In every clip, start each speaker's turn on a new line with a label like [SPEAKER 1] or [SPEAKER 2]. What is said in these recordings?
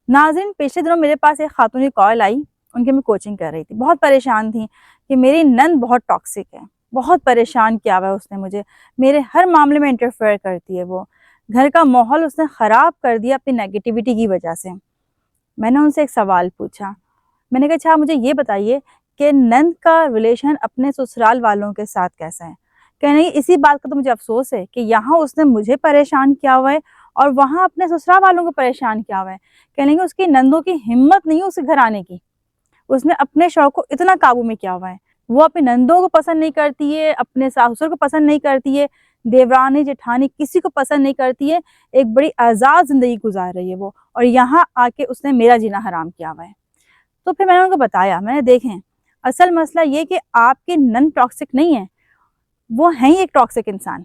[SPEAKER 1] नाज़रीन, पिछले दिनों मेरे पास एक खातून की कॉल आई। उनकी मैं कोचिंग कर रही थी। बहुत परेशान थी कि मेरी नंद बहुत टॉक्सिक है। बहुत परेशान किया हुआ है उसने मुझे। मेरे हर मामले में इंटरफेयर करती है वो। घर का माहौल उसने ख़राब कर दिया अपनी नेगेटिविटी की वजह से। मैंने उनसे एक सवाल पूछा। मैंने कहा, अच्छा आप मुझे ये बताइए कि नंद का रिलेशन अपने ससुराल वालों के साथ कैसा है? कहने लगी, इसी बात का तो मुझे अफ़सोस है कि यहाँ उसने मुझे परेशान किया हुआ है और वहाँ अपने ससुराल वालों को परेशान किया हुआ है। कहने लगी, उसकी नंदों की हिम्मत नहीं है उसके घर आने की। उसने अपने शौक को इतना काबू में किया हुआ है। वो अपनी नंदों को पसंद नहीं करती है, अपने सास-ससुर को पसंद नहीं करती है, देवरानी, जेठानी किसी को पसंद नहीं करती है। एक बड़ी आज़ाद ज़िंदगी गुज़ार रही है वो, और यहाँ आके उसने मेरा जीना हराम किया हुआ है। तो फिर मैंने उनको बताया, मैंने देखें, असल मसला ये कि आपकी नंद टॉक्सिक नहीं है, वो हैं ही एक टॉक्सिक इंसान।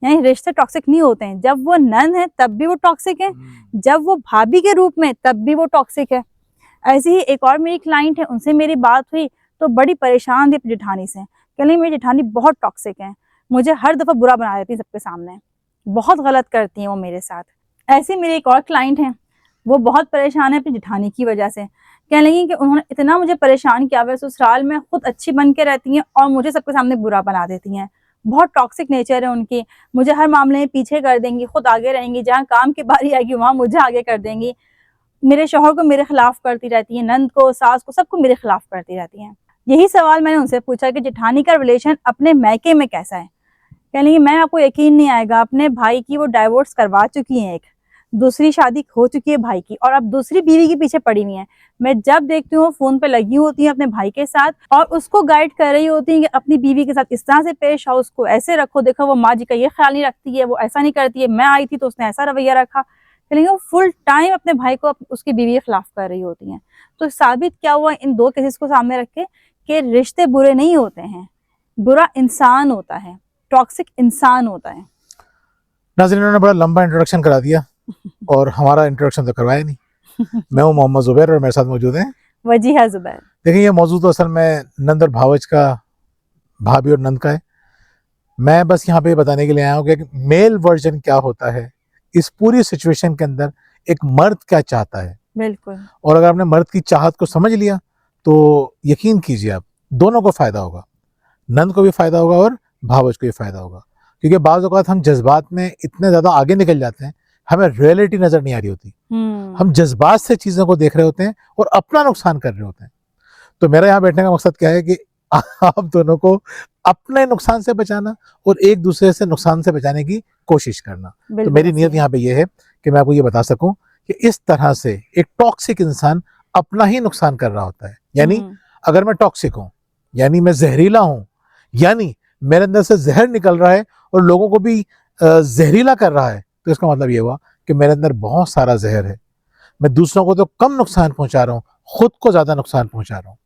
[SPEAKER 1] यानी रिश्ते टॉक्सिक नहीं होते हैं। जब वो नंद है तब भी वो टॉक्सिक है, जब वो भाभी के रूप में तब भी वो टॉक्सिक है। ऐसे ही एक और मेरी क्लाइंट है, उनसे मेरी बात हुई तो बड़ी परेशान थी अपनी जेठानी से। कह रही मेरी जेठानी बहुत टॉक्सिक है, मुझे हर दफ़ा बुरा बना देती है सबके सामने, बहुत गलत करती हैं वो मेरे साथ। ऐसी मेरी एक और क्लाइंट है, वो बहुत परेशान है अपनी जेठानी की वजह से। कहने लगी कि उन्होंने इतना मुझे परेशान किया हुआ है, ससुराल में खुद अच्छी बन के रहती हैं और मुझे सबके सामने बुरा बना देती हैं। बहुत टॉक्सिक नेचर है उनकी। मुझे हर मामले में पीछे कर देंगी, खुद आगे रहेंगी, जहाँ काम की बारी आएगी वहाँ मुझे आगे कर देंगी। मेरे शौहर को मेरे खिलाफ करती रहती हैं, नंद को, सास को, सबको मेरे खिलाफ करती रहती हैं। यही सवाल मैंने उनसे पूछा कि जेठानी का रिलेशन अपने मैके में कैसा है? कहने लगी, मैं आपको यकीन नहीं आएगा, अपने भाई की वो डाइवोर्स करवा चुकी हैं, एक दूसरी शादी हो चुकी है भाई की, और अब दूसरी बीवी के पीछे पड़ी हुई है। मैं जब देखती हूँ फोन पे लगी होती है अपने भाई के साथ और उसको गाइड कर रही होती है कि अपनी बीवी के साथ इस तरह से पेश आओ, उसको ऐसे रखो, देखो वो माँ जी का ये ख्याल नहीं रखती है, वो ऐसा नहीं करती है, मैं आई थी तो उसने ऐसा रवैया रखा। लेकिन वो फुल टाइम अपने भाई को उसकी बीवी के खिलाफ कर रही होती हैं। तो साबित क्या हुआ इन दो केसेस को सामने रख के कि रिश्ते बुरे नहीं होते हैं, बुरा इंसान होता है, टॉक्सिक इंसान होता है।
[SPEAKER 2] नाज़रीन, ने बड़ा लंबा इंट्रोडक्शन करा दिया और हमारा इंट्रोडक्शन तो करवाया नहीं। मैं हूं मोहम्मद जुबैर और मेरे साथ मौजूद हैं
[SPEAKER 1] वजीहा जुबैर।
[SPEAKER 2] देखिए, ये मौजूद तो असल में नंद और भावज का, भाभी और नंद का है। मैं बस यहाँ पे बताने के लिए आया हूँ कि मेल वर्जन क्या होता है इस पूरी सिचुएशन के अंदर, एक मर्द क्या चाहता है।
[SPEAKER 1] बिल्कुल।
[SPEAKER 2] और अगर आपने मर्द की चाहत को समझ लिया तो यकीन कीजिए आप, दोनों को फायदा होगा। नंद को भी फायदा होगा और भावज को भी फायदा होगा। क्योंकि बाज़ औक़ात हम जज्बात में इतने ज़्यादा आगे निकल जाते हैं, हमें रियलिटी नज़र नहीं आ रही होती। हम जज्बात से चीज़ों को देख रहे होते हैं और अपना नुकसान कर रहे होते हैं। तो मेरा यहाँ बैठने का मकसद क्या है कि आप दोनों को अपने नुकसान से बचाना और एक दूसरे से नुकसान से बचाने की कोशिश करना। तो मेरी नीयत यहाँ पे ये है कि मैं आपको ये बता सकूं कि इस तरह से एक टॉक्सिक इंसान अपना ही नुकसान कर रहा होता है। यानी अगर मैं टॉक्सिक हूँ, यानी मैं जहरीला हूँ, यानी मेरे अंदर से जहर निकल रहा है और लोगों को भी जहरीला कर रहा है, तो इसका मतलब ये हुआ कि मेरे अंदर बहुत सारा जहर है। मैं दूसरों को तो कम नुकसान पहुंचा रहा हूँ, खुद को ज्यादा नुकसान पहुंचा रहा हूँ।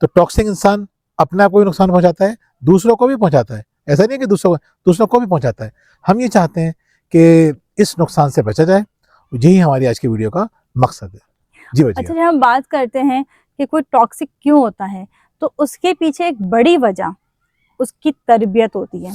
[SPEAKER 2] तो टॉक्सिक इंसान अपने आप को भी नुकसान पहुंचाता है, दूसरों को भी पहुंचाता है। ऐसा नहीं है कि दूसरों को भी पहुंचाता है। हम ये चाहते हैं कि इस नुकसान से बचा जाए। यही हमारी आज की वीडियो का मकसद है। जी
[SPEAKER 1] अच्छा,
[SPEAKER 2] वजिया।
[SPEAKER 1] जब हम बात करते हैं कि कोई टॉक्सिक क्यों होता है, तो उसके पीछे एक बड़ी वजह उसकी तरबियत होती है।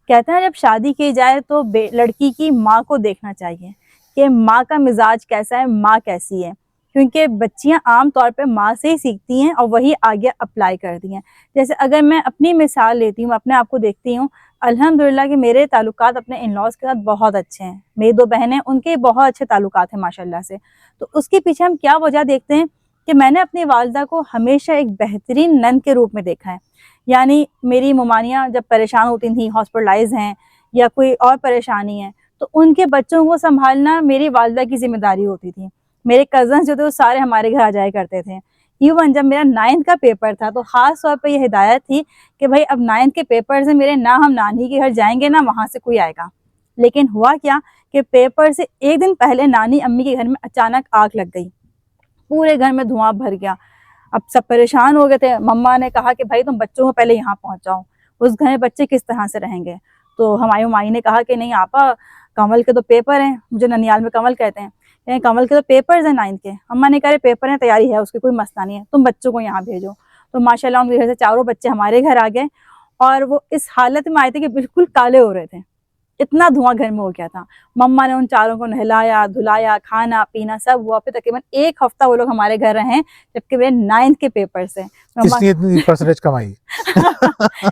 [SPEAKER 1] कहते हैं जब शादी की जाए तो लड़की की माँ को देखना चाहिए कि माँ का मिजाज कैसा है, माँ कैसी है, क्योंकि बच्चियाँ आम तौर पे माँ से ही सीखती हैं और वही आगे अप्लाई करती हैं। जैसे अगर मैं अपनी मिसाल लेती हूँ, अपने आप को देखती हूँ, अल्हम्दुलिल्लाह कि मेरे ताल्लुकात अपने इन लॉज के साथ बहुत अच्छे हैं। मेरी दो बहनें, उनके बहुत अच्छे ताल्लुकात हैं माशाल्लाह से। तो उसके पीछे हम क्या वजह देखते हैं कि मैंने अपनी वालदा को हमेशा एक बेहतरीन नंद के रूप में देखा है। यानी मेरी ममानियाँ जब परेशान होती थी, हॉस्पिटलाइज हैं या कोई और परेशानी है, तो उनके बच्चों को संभालना मेरी वालदा की जिम्मेदारी होती थी। मेरे कज़न्स जो थे वो सारे हमारे घर आ जाया करते थे। इवन जब मेरा 9th का पेपर था तो ख़ास तौर पे ये हिदायत थी कि भाई अब 9th के पेपर से मेरे, ना हम नानी के घर जाएंगे ना वहाँ से कोई आएगा। लेकिन हुआ क्या कि पेपर से एक दिन पहले नानी अम्मी के घर में अचानक आग लग गई, पूरे घर में धुआं भर गया। अब सब परेशान हो गए थे। मम्मा ने कहा कि भाई तुम बच्चों को पहले यहाँ पहुँचाओ, उस घर में बच्चे किस तरह से रहेंगे। तो हमारी माई ने कहा कि नहीं आपा, कमल के तो पेपर हैं, मुझे ननियाल में कमल कहते हैं, कमल के तो पेपर्स हैं 9th के। अम्मा ने कहा पेपर हैं, तैयारी है उसकी, कोई मसला नहीं है, तुम बच्चों को यहाँ भेजो। तो माशाल्लाह उनके घर से चारों बच्चे हमारे घर आ गए और वो इस हालत में आए थे कि बिल्कुल काले हो रहे थे, इतना धुआं घर में हो गया था। मम्मा ने उन चारों को नहलाया धुलाया, खाना पीना सब हुआ। फिर तकरीबन 1 हफ्ता वो लोग हमारे घर रहे, जबकि मेरे 9th के पेपर्स है। मम्मा
[SPEAKER 2] इसलिए इतनी परसेंटेज कमाई।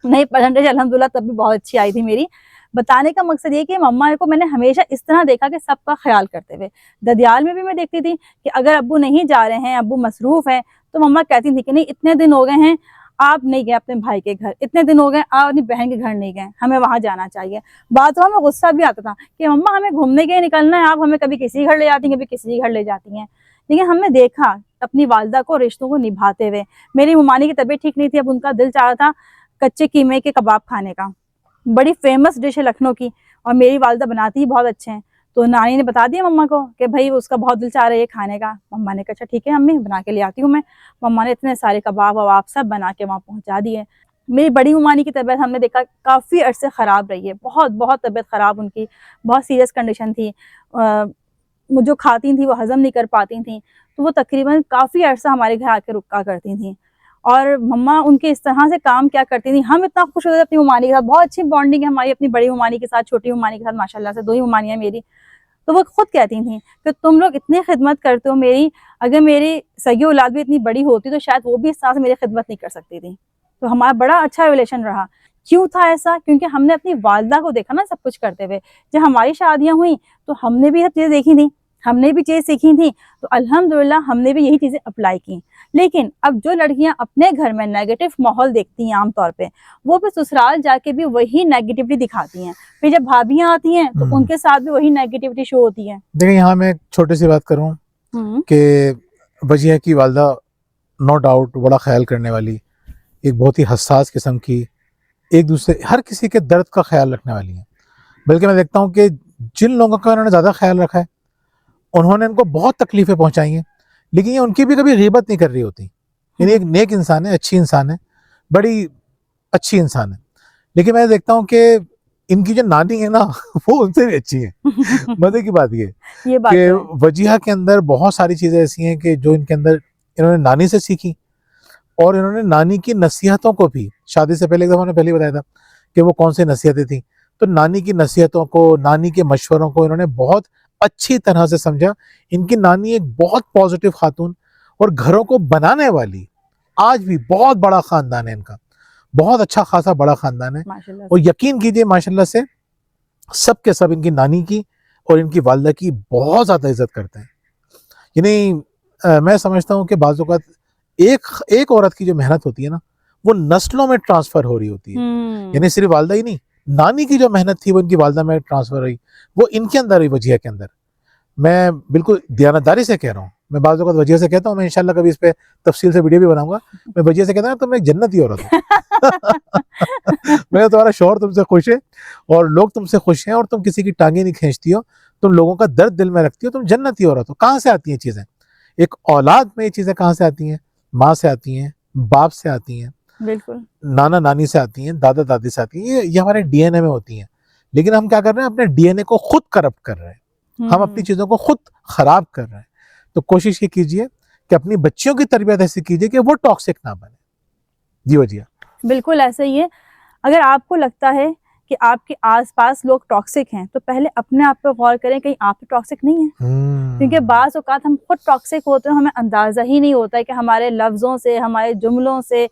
[SPEAKER 1] नहीं, परसेंटेज अल्हम्दुलिल्लाह तब भी बहुत अच्छी आई थी मेरी। बताने का मकसद ये कि मम्मा को मैंने हमेशा इस तरह देखा कि सबका ख्याल करते हुए। ददियाल में भी मैं देखती थी कि अगर अब्बू नहीं जा रहे हैं, अब्बू मसरूफ हैं, तो मम्मा कहती थी कि नहीं इतने दिन हो गए हैं आप नहीं गए अपने भाई के घर, इतने दिन हो गए आप अपनी बहन के घर नहीं गए, हमें वहां जाना चाहिए। बात में गुस्सा भी आता था कि मम्मा हमें घूमने के लिए निकलना है, आप हमें कभी किसी घर ले जाती हैं, कभी किसी घर ले जाती हैं। लेकिन हमने देखा अपनी वालदा को रिश्तों को निभाते हुए। मेरी मुमानी की तबीयत ठीक नहीं थी, अब उनका दिल चाह रहा था कच्चे कीमे के कबाब खाने का। बड़ी फेमस डिश है लखनऊ की, और मेरी वालदा बनाती ही बहुत अच्छे हैं। तो नानी ने बता दिया मम्मा को कि भाई उसका बहुत दिल चाह रहा है ये खाने का। मम्मा ने कहा अच्छा ठीक है अम्मी, बना के ले आती हूँ मैं। मम्मा ने इतने सारे कबाब वबाब सब बना के वहाँ पहुँचा दिए। मेरी बड़ी मुमानी की तबीयत हमने देखा काफ़ी अरसे ख़राब रही है, बहुत बहुत तबीयत ख़राब उनकी, बहुत सीरियस कंडीशन थी। वो जो खाती थी वो हज़म नहीं कर पाती थी, तो वो तकरीबन काफ़ी अरसा हमारे घर आके रुका करती थी। और मम्मा उनके इस तरह से काम क्या करती थी, हम इतना खुश होते थे अपनी मुमानी के साथ। बहुत अच्छी बॉन्डिंग है हमारी अपनी बड़ी मुमानी के साथ, छोटी मुमानी के साथ माशाल्लाह से 2 ही मुमानियाँ मेरी। तो वो खुद कहती थी कि तुम लोग इतनी खिदमत करते हो मेरी, अगर मेरी सगी औलाद भी इतनी बड़ी होती तो शायद वो भी इस तरह से मेरी खिदमत नहीं कर सकती थी। तो हमारा बड़ा अच्छा रिलेशन रहा। क्यों था ऐसा? क्योंकि हमने अपनी वालदा को देखा ना सब कुछ करते हुए। जब हमारी शादियां हुई तो हमने भी सब चीज़ें देखी थी, हमने भी चीज़ें सीखी थी, तो अल्हम्दुलिल्लाह हमने भी यही चीज़ें अप्लाई की। लेकिन अब जो लड़कियां अपने घर में नेगेटिव माहौल देखती हैं आमतौर पे, वो भी ससुराल जाके भी वही नेगेटिविटी दिखाती हैं। फिर जब भाभियां आती हैं तो उनके साथ भी वही नेगेटिविटी शो होती है।
[SPEAKER 2] देखिए यहाँ मैं एक छोटी सी बात करूँ कि वजिया की वालदा नो डाउट बड़ा ख्याल करने वाली, एक बहुत ही हसास किस्म की, एक दूसरे हर किसी के दर्द का ख्याल रखने वाली है। बल्कि मैं देखता हूँ कि जिन लोगों का उन्होंने ज़्यादा ख्याल रखा है उन्होंने इनको बहुत तकलीफ़ें पहुँचाई हैं, लेकिन ये उनकी भी कभी ग़ीबत नहीं कर रही होती। यानी एक नेक इंसान है, अच्छी इंसान है, बड़ी अच्छी इंसान है। लेकिन मैं देखता हूँ कि इनकी जो नानी है ना वो उनसे भी अच्छी है। मज़े की बात ये कि वजिया के अंदर बहुत सारी चीज़ें ऐसी हैं कि जो इनके अंदर इन्होंने नानी से सीखी, और इन्होंने नानी की नसीहतों को भी, शादी से पहले एक दफ़ा मैंने पहले ही बताया था कि वो कौन सी नसीहतें थी, तो नानी की नसीहतों को, नानी के मशवरों को इन्होंने बहुत अच्छी तरह से समझा। इनकी नानी एक बहुत पॉजिटिव खातून और घरों को बनाने वाली, आज भी बहुत बड़ा ख़ानदान है इनका, बहुत अच्छा खासा बड़ा ख़ानदान है। और यकीन कीजिए माशाल्लाह से सब के सब इनकी नानी की और इनकी वालदा की बहुत ज़्यादा इज्जत करते हैं। यानी मैं समझता हूँ कि बाज़ औक़ात एक औरत की जो मेहनत होती है ना वो नस्लों में ट्रांसफ़र हो रही होती है। यानी सिर्फ वालदा ही नहीं, नानी की जो मेहनत थी वो इनकी वालदा में ट्रांसफ़र हुई, वो इनके अंदर हुई, वजिया के अंदर। मैं बिल्कुल दयानतदारी से कह रहा हूँ, मैं बाज़ औक़ात वजिया से कहता हूँ, मैं इंशाल्लाह कभी इस पे तफसील से वीडियो भी बनाऊंगा। मैं वजिया से कहता हूँ तुम एक जन्नती औरत हो। मैं तुम्हारा शौहर तुमसे खुश है और लोग तुमसे खुश हैं और तुम किसी की टांगे नहीं खींचती हो, तुम लोगों का दर्द दिल में रखती हो, तुम जन्नती औरत हो। कहाँ से आती हैं चीज़ें? एक औलाद में ये चीज़ें कहाँ से आती हैं? माँ से आती हैं, बाप से आती हैं,
[SPEAKER 1] बिल्कुल,
[SPEAKER 2] नाना नानी से आती हैं, दादा दादी से आती हैं, ये हमारे डीएनए में होती हैं। लेकिन हम क्या कर रहे हैं? अपने डीएनए को खुद करप्ट कर रहे हैं, हम अपनी चीज़ों को खुद खराब कर रहे हैं। तो कोशिश ये कीजिए कि अपनी बच्चियों की तरबियत ऐसी कीजिए कि वो टॉक्सिक ना बने। जी वजिया।
[SPEAKER 1] बिल्कुल ऐसा ही है। अगर आपको लगता है कि आपके आसपास लोग टॉक्सिक हैं, तो पहले अपने आप पे गौर करें कहीं आप टॉक्सिक नहीं है। क्योंकि बाज़ औक़ात हम खुद टॉक्सिक होते हैं, हमें अंदाज़ा ही नहीं होता है कि हमारे लफ्ज़ों से, हमारे जुमलों से,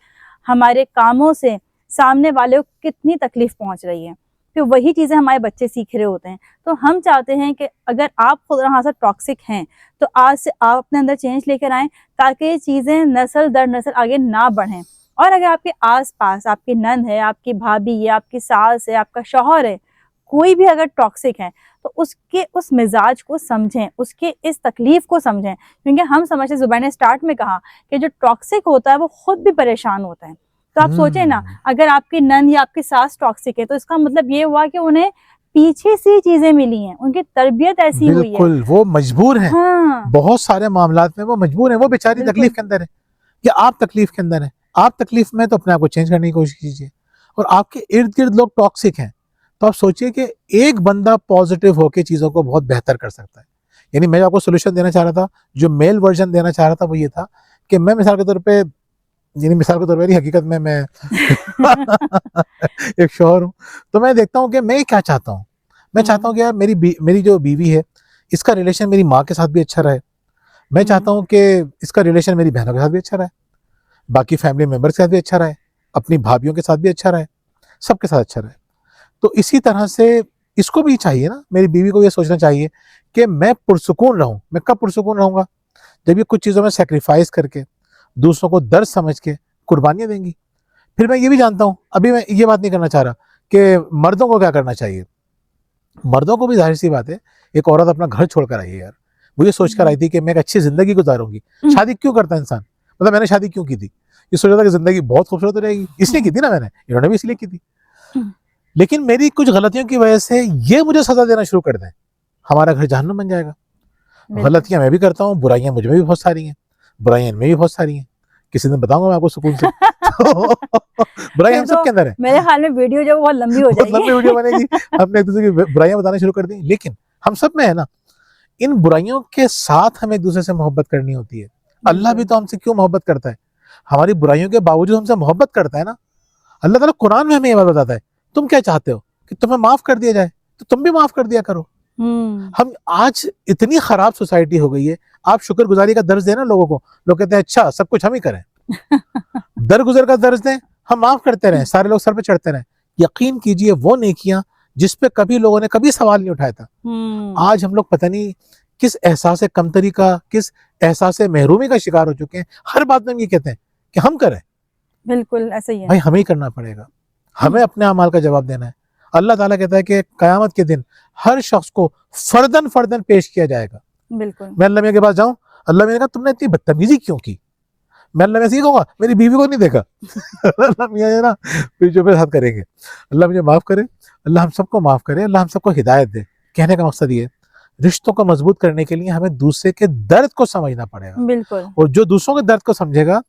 [SPEAKER 1] हमारे कामों से सामने वाले को कितनी तकलीफ़ पहुंच रही है। फिर वही चीज़ें हमारे बच्चे सीख रहे होते हैं। तो हम चाहते हैं कि अगर आप खुद यहाँ से टॉक्सिक हैं तो आज से आप अपने अंदर चेंज लेकर आएँ, ताकि ये चीज़ें नस्ल दर नस्ल आगे ना बढ़ें। और अगर आपके आस-पास आपकी नंद है, आपकी भाभी है, आपकी सास है, आपका शौहर है, कोई भी अगर टॉक्सिक है तो उसके उस मिजाज को समझें, उसके इस तकलीफ को समझें। क्योंकि हम समझते, ज़ुबैर ने स्टार्ट में कहा कि जो टॉक्सिक होता है वो खुद भी परेशान होता है। तो आप सोचें ना, अगर आपकी नंद या आपकी सास टॉक्सिक है तो इसका मतलब ये हुआ कि उन्हें पीछे से चीजें मिली हैं, उनकी तरबियत ऐसी हुई है।
[SPEAKER 2] बिल्कुल, वो मजबूर हैं।
[SPEAKER 1] हाँ,
[SPEAKER 2] बहुत सारे मामलात में वो मजबूर हैं, वो बेचारी तकलीफ के अंदर है या आप तकलीफ के अंदर है। आप तकलीफ में तो अपने आप को चेंज करने की कोशिश कीजिए। और आपके इर्द गिर्द लोग टॉक्सिक हैं तो आप सोचिए कि एक बंदा पॉजिटिव होकर चीज़ों को बहुत बेहतर कर सकता है। यानी मैं आपको सोल्यूशन देना चाह रहा था, जो मेल वर्जन देना चाह रहा था वो ये था कि मैं मिसाल के तौर पे, यानी मिसाल के तौर पर हकीकत में मैं एक शौहर हूँ, तो मैं देखता हूँ कि मैं क्या चाहता हूँ। मैं चाहता हूँ कि यार मेरी जो बीवी है इसका रिलेशन मेरी माँ के साथ भी अच्छा रहे, मैं चाहता हूँ कि इसका रिलेशन मेरी बहनों के साथ भी अच्छा रहे, बाकी फैमिली मेम्बर्स के साथ भी अच्छा रहे, अपनी भाभीयों के साथ भी अच्छा रहे, सबके साथ अच्छा रहे। तो इसी तरह से इसको भी चाहिए ना, मेरी बीवी को ये सोचना चाहिए कि मैं पुरसुकून रहूं। मैं कब पुरसुकून रहूंगा? जब ये कुछ चीज़ों में सेक्रीफाइस करके, दूसरों को दर्द समझ के कुर्बानियां देंगी। फिर मैं ये भी जानता हूँ, अभी मैं ये बात नहीं करना चाह रहा कि मर्दों को क्या करना चाहिए। मर्दों को भी जाहिर सी बात है, एक औरत अपना घर छोड़कर आई है यार, वो ये सोच कर आई थी कि मैं एक अच्छी जिंदगी गुजारूंगी। शादी क्यों करता है इंसान? मतलब मैंने शादी क्यों की थी? ये सोचा था कि जिंदगी बहुत खूबसूरत रहेगी, इसलिए की थी ना मैंने, इन्होंने भी इसलिए की थी। लेकिन मेरी कुछ गलतियों की वजह से ये मुझे सजा देना शुरू कर दें, हमारा घर जहन्नुम बन जाएगा। गलतियां मैं भी करता हूँ, बुराइयां मुझ में भी बहुत सारी हैं, बुराइयां इनमें भी बहुत सारी हैं। किसी दिन बताऊंगा मैं आपको सुकून से। तो बुराई हम
[SPEAKER 1] फिर तो
[SPEAKER 2] सबके अंदर है।
[SPEAKER 1] मेरे ख्याल में वीडियो जो बहुत लंबी हो
[SPEAKER 2] बहुत लंबी
[SPEAKER 1] जाएगी।
[SPEAKER 2] वीडियो बनेगी, हमने एक दूसरे की बुराइयां बताना शुरू कर दी। लेकिन हम सब में है ना, इन बुराइयों के साथ हमें एक दूसरे से मोहब्बत करनी होती है। अल्लाह भी तो हमसे क्यों मोहब्बत करता है? हमारी बुराइयों के बावजूद हमसे मोहब्बत करता है ना। अल्लाह ताला कुरान में हमें ये बात बताता है, तुम क्या चाहते हो कि तुम्हें माफ कर दिया जाए, तो तुम भी माफ कर दिया करो। हम आज इतनी खराब सोसाइटी हो गई है, आप शुक्रगुजारी का दर्ज देना लोगों को, लोग कहते हैं अच्छा सब कुछ हम ही करें। दरगुजर का दर्ज दें, हम माफ करते रहें, सारे लोग सर पे चढ़ते रहें। यकीन कीजिए वो नेकियां जिस पे कभी लोगों ने कभी सवाल नहीं उठाया था, आज हम लोग पता नहीं किस एहसास कमतरी का, किस एहसास महरूमी का शिकार हो चुके हैं। हर बात में हम ये कहते हैं कि हम करें।
[SPEAKER 1] बिल्कुल ऐसा ही है
[SPEAKER 2] भाई हमें ही करना पड़ेगा, हमें अपने अमाल का जवाब देना है। अल्लाह ताला कहता है कि कयामत के दिन हर शख्स को फर्दन फर्दन पेश किया जाएगा।
[SPEAKER 1] बिल्कुल।
[SPEAKER 2] मैं अल्लाह मियां के पास जाऊं, अल्लाह मियां ने कहा तुमने इतनी बदतमीजी क्यों की? मैं अल्लाह मियां से कहूंगा मेरी बीवी को नहीं देखा। अल्लाह मियां है ना फिर जो मेरे साथ करेंगे, अल्लाह मुझे माफ करे, अल्लाह हम सबको माफ करे, अल्लाह हम सबको हिदायत दे। कहने का मकसद ये, रिश्तों को मजबूत करने के लिए हमें दूसरे के दर्द को समझना पड़ेगा।
[SPEAKER 1] बिल्कुल।
[SPEAKER 2] और जो दूसरों के दर्द को समझेगा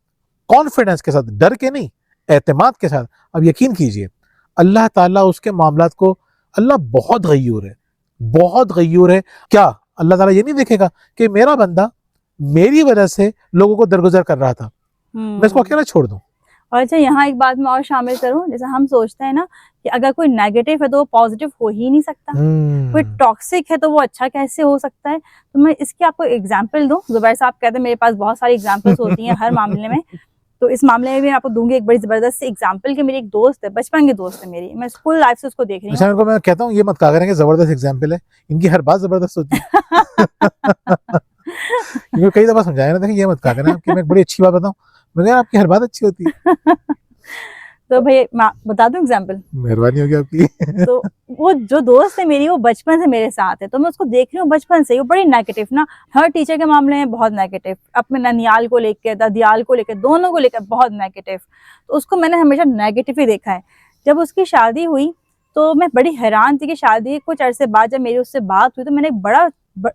[SPEAKER 2] कॉन्फिडेंस के साथ, डर के नहीं, एतमाद के साथ, अब यकीन कीजिए अल्लाह ताला उसके मामलात को, अल्लाह बहुत गयूर है, बहुत गयूर है। क्या अल्लाह ताला ये नहीं देखेगा कि मेरा बंदा मेरी वजह से लोगों को दरगुजर कर रहा था, मैं इसको अकेला छोड़ दूं?
[SPEAKER 1] और अच्छा यहाँ एक बात मैं और शामिल करूं, जैसे हम सोचते हैं ना कि अगर कोई नेगेटिव है तो वो पॉजिटिव हो ही नहीं सकता, कोई टॉक्सिक है तो वो अच्छा कैसे हो सकता है। तो मैं इसकी आपको एग्जांपल दूं। जुबैर साहब कहते हैं मेरे पास बहुत सारी एग्जांपल्स होती हैं हर मामले में, तो इस मामले में भी मैं आपको दूंगी एक बड़ी जबरदस्त सी एग्जांपल कि मेरी एक दोस्त है, बचपन की दोस्त है मेरी, मैं स्कूल लाइफ से उसको देख रही
[SPEAKER 2] अच्छा,
[SPEAKER 1] हूँ।
[SPEAKER 2] मैं कहता हूँ ये मत कहा करें कि जबरदस्त एग्जाम्पल है, इनकी हर बात जबरदस्त होती है। क्योंकि कई दफा समझाया ना, देखिए ये मत कहा करें कि मैं एक बड़ी अच्छी बात बताऊं, मैं आपकी हर बात अच्छी होती है।
[SPEAKER 1] तो भाई मैं बता दूं एग्जाम्पल,
[SPEAKER 2] मेहरबानी होगी आपकी।
[SPEAKER 1] तो वो जो दोस्त है मेरी वो बचपन से मेरे साथ है, तो मैं उसको देख रही हूँ बचपन से, वो बड़ी नेगेटिव ना, हर टीचर के मामले में बहुत नेगेटिव, अपने ननियाल को लेकर, दादियाल को लेकर, दोनों को लेकर बहुत नेगेटिव। तो उसको मैंने हमेशा नेगेटिव ही देखा है। जब उसकी शादी हुई तो मैं बड़ी हैरान थी कि शादी कुछ अरसे बाद जब मेरी उससे बात हुई तो मैंने एक बड़ा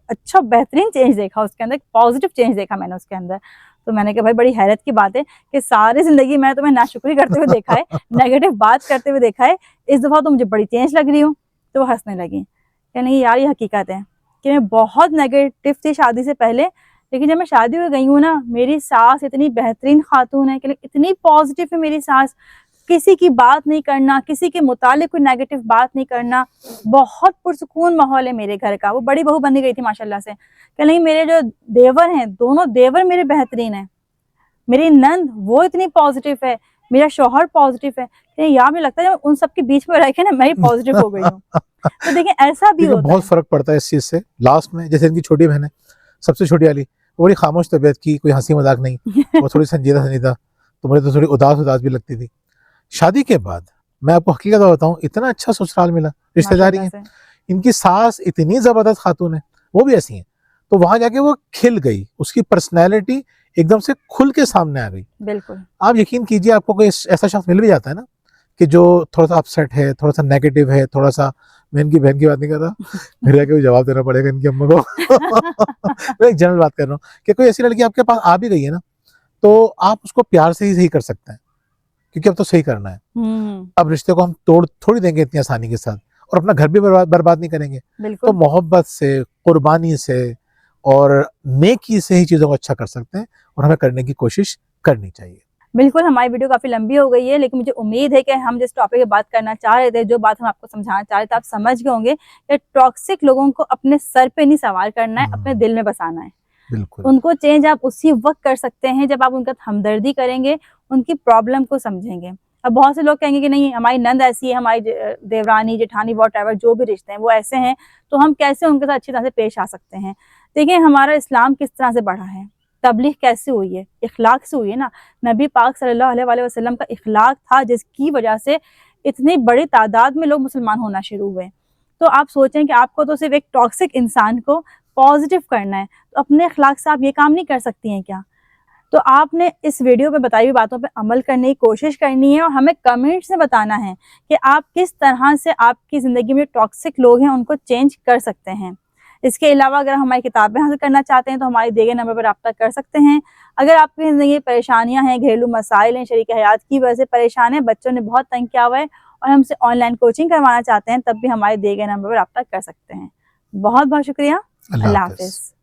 [SPEAKER 1] अच्छा बेहतरीन चेंज देखा उसके अंदर, पॉजिटिव चेंज देखा मैंने उसके अंदर। तो मैंने कहा भाई बड़ी हैरत की बात है कि सारी जिंदगी मैंने तुम्हें नाशुक्री करते हुए देखा है, नेगेटिव बात करते हुए देखा है, इस दफा तो मुझे बड़ी चेंज लग रही हूँ। तो वो हंसने लगी कि नहीं यार ये हकीकत है कि मैं बहुत नेगेटिव थी शादी से पहले, लेकिन जब मैं शादी हो गई हूँ ना, मेरी सास इतनी बेहतरीन खातून है कि इतनी पॉजिटिव है मेरी सास, किसी की बात नहीं करना, किसी के मुतालिक कोई नेगेटिव बात नहीं करना, बहुत पुरसुकून माहौल है मेरे घर का। वो बड़ी बहू बनी गई थी माशाल्लाह से कि नहीं, मेरे जो देवर हैं दोनों देवर मेरे बेहतरीन हैं, मेरी नंद वो इतनी पॉजिटिव है, मेरा शौहर पॉजिटिव है, यार मुझे लगता है उन सबके बीच में रह के ना मैं ही पॉजिटिव हो गई हूँ। तो देखिए ऐसा भी होता
[SPEAKER 2] बहुत फर्क पड़ता है इस चीज से। लास्ट में जैसे इनकी छोटी बहन है, सबसे छोटी वाली, वो बड़ी खामोश तबीयत की, कोई हंसी मजाक नहीं, वो थोड़ी संजीदा, तो मुझे तो थोड़ी उदास भी लगती थी। शादी के बाद मैं आपको हकीकत बताऊं, इतना अच्छा ससुराल मिला, रिश्तेदारी है, इनकी सास इतनी जबरदस्त खातून है, वो भी ऐसी है। तो वहां जाके वो खिल गई, उसकी पर्सनैलिटी एकदम से खुल के सामने आ गई।
[SPEAKER 1] बिल्कुल।
[SPEAKER 2] आप यकीन कीजिए आपको कोई ऐसा शख्स मिल भी जाता है ना कि जो थोड़ा सा अपसेट है, थोड़ा सा नेगेटिव है, थोड़ा सा, मैं इनकी बहन की बात नहीं कर रहा, मेरे आके जवाब देना पड़ेगा इनकी अम्मा को। मैं एक जनरल बात कर रहा हूँ कि कोई ऐसी लड़की आपके पास आ भी गई है ना, तो आप उसको प्यार से ही सही कर सकते हैं, क्योंकि अब तो सही करना है। अब रिश्ते को हम तोड़ थोड़ी देंगे इतनी आसानी के साथ, और अपना घर भी बर्बाद नहीं करेंगे। तो मोहब्बत से, कुर्बानी से और नेकी से ही चीजों को अच्छा कर सकते हैं, और हमें करने की कोशिश करनी चाहिए।
[SPEAKER 1] बिल्कुल, हमारी वीडियो काफ़ी लंबी हो गई है, लेकिन मुझे उम्मीद है कि हम जिस टॉपिक पे बात करना चाह रहे थे, जो बात हम आपको समझाना चाह रहे थे, आप समझ गए होंगे कि टॉक्सिक लोगों को अपने सर पे नहीं सवार करना है, अपने दिल में बसाना है।
[SPEAKER 2] बिल्कुल।
[SPEAKER 1] उनको चेंज आप उसी वक़्त कर सकते हैं जब आप उनके साथ हमदर्दी करेंगे, उनकी प्रॉब्लम को समझेंगे। अब बहुत से लोग कहेंगे कि नहीं, हमारी नंद ऐसी है, हमारी देवरानी, जेठानी, व्हाटएवर जो भी रिश्ते हैं वो ऐसे हैं, तो हम कैसे उनके साथ अच्छी तरह से पेश आ सकते हैं। देखिए, हमारा इस्लाम किस तरह से बढ़ा है, तबलीग कैसे हुई है, इखलाक से हुई है ना। नबी पाक सल्लल्लाहु अलैहि वसल्लम का इखलाक था, जिसकी वजह से इतनी बड़ी तादाद में लोग मुसलमान होना शुरू हुए। तो आप सोचें कि आपको तो सिर्फ एक टॉक्सिक इंसान को पॉजिटिव करना है, तो अपने अखलाक से आप ये काम नहीं कर सकती हैं क्या? तो आपने इस वीडियो पे बताई हुई बातों पे अमल करने की कोशिश करनी है और हमें कमेंट्स में बताना है कि आप किस तरह से आपकी ज़िंदगी में टॉक्सिक लोग हैं उनको चेंज कर सकते हैं। इसके अलावा अगर हमारी किताबें हासिल करना चाहते हैं तो हमारे दिए गए नंबर पर रब्ता कर सकते हैं। अगर आपकी ज़िंदगी में परेशानियाँ हैं, घरेलू मसाइल हैं, शरीक हयात की वजह से परेशान हैं, बच्चों ने बहुत तंग किया हुआ है और हमसे ऑनलाइन कोचिंग करवाना चाहते हैं, तब भी हमारे दिए गए नंबर पर रब्ता कर सकते हैं। बहुत बहुत शुक्रिया।
[SPEAKER 2] अल्लाह
[SPEAKER 1] अल्लाह
[SPEAKER 2] हाफ़िज़।
[SPEAKER 1] हाफ़िज़।